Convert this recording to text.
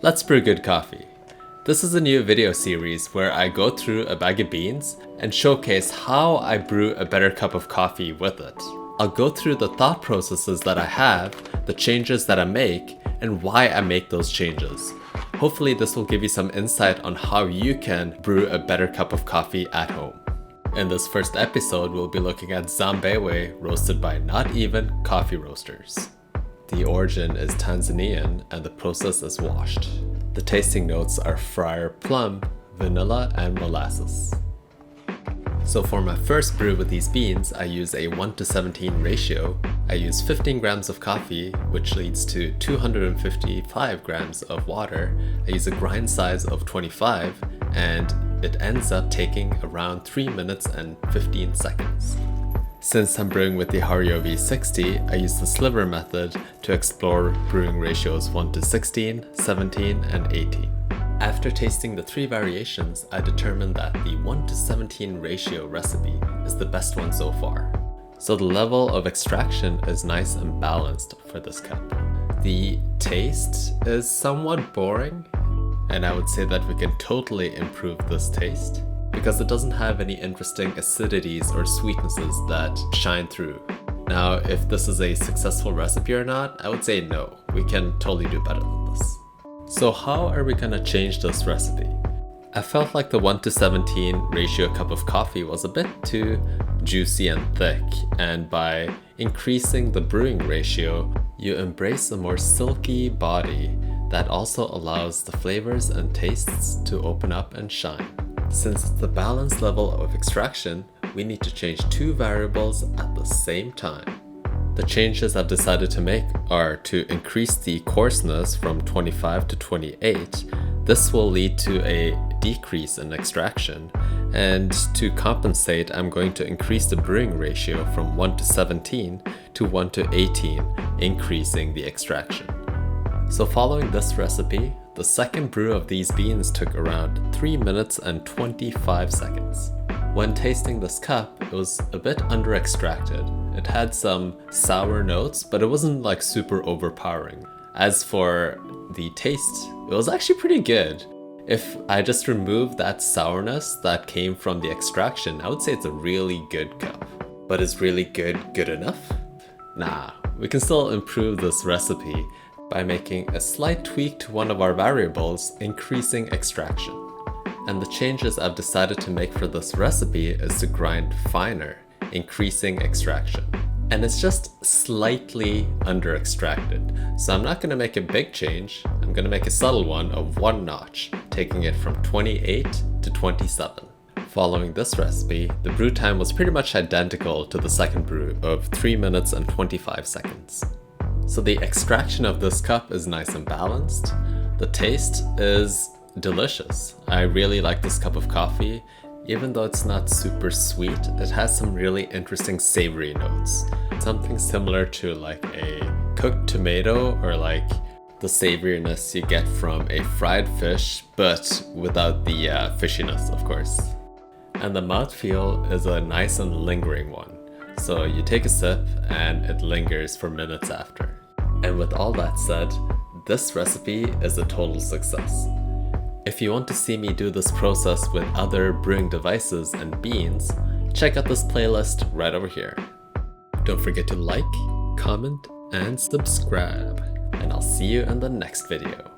Let's brew good coffee. This is a new video series where I go through a bag of beans and showcase how I brew a better cup of coffee with it. I'll go through the thought processes that I have, the changes that I make, and why I make those changes. Hopefully this will give you some insight on how you can brew a better cup of coffee at home. In this first episode, we'll be looking at Sambewe roasted by Not Even coffee roasters. The origin is Tanzanian and the process is washed. The tasting notes are Friar, Plum, vanilla, and molasses. So for my first brew with these beans, I use a 1:17 ratio. I use 15 grams of coffee, which leads to 255 grams of water. I use a grind size of 25, and it ends up taking around 3 minutes and 15 seconds. Since I'm brewing with the HARIO V60, I use the SLIVER method to explore brewing ratios 1:16, 17, and 18. After tasting the 3 variations, I determined that the 1:17 ratio recipe is the best one so far. So the level of extraction is nice and balanced for this cup. The taste is somewhat boring, and I would say that we can totally improve this taste because it doesn't have any interesting acidities or sweetnesses that shine through. Now, if this is a successful recipe or not, I would say no, we can totally do better than this. So how are we gonna change this recipe? I felt like the 1:17 ratio cup of coffee was a bit too juicy and thick, and by increasing the brewing ratio, you embrace a more silky body that also allows the flavors and tastes to open up and shine. Since it's the balanced level of extraction, we need to change 2 variables at the same time. The changes I've decided to make are to increase the coarseness from 25 to 28. This will lead to a decrease in extraction, and to compensate, I'm going to increase the brewing ratio from 1:17 to 1:18, increasing the extraction. So following this recipe, the second brew of these beans took around 3 minutes and 25 seconds. When tasting this cup, it was a bit under-extracted. It had some sour notes, but it wasn't like super overpowering. As for the taste, it was actually pretty good. If I just removed that sourness that came from the extraction, I would say it's a really good cup. But is really good enough? Nah, we can still improve this recipe by making a slight tweak to one of our variables, increasing extraction. And the changes I've decided to make for this recipe is to grind finer, increasing extraction. And it's just slightly under extracted. So I'm not going to make a big change, I'm going to make a subtle one of 1 notch, taking it from 28 to 27. Following this recipe, the brew time was pretty much identical to the second brew of 3 minutes and 25 seconds. So the extraction of this cup is nice and balanced. The taste is delicious. I really like this cup of coffee. Even though it's not super sweet, it has some really interesting savory notes. Something similar to like a cooked tomato, or like the savoriness you get from a fried fish, but without the fishiness, of course. And the mouthfeel is a nice and lingering one. So you take a sip and it lingers for minutes after. And with all that said, this recipe is a total success. If you want to see me do this process with other brewing devices and beans, check out this playlist right over here. Don't forget to like, comment, and subscribe. And I'll see you in the next video.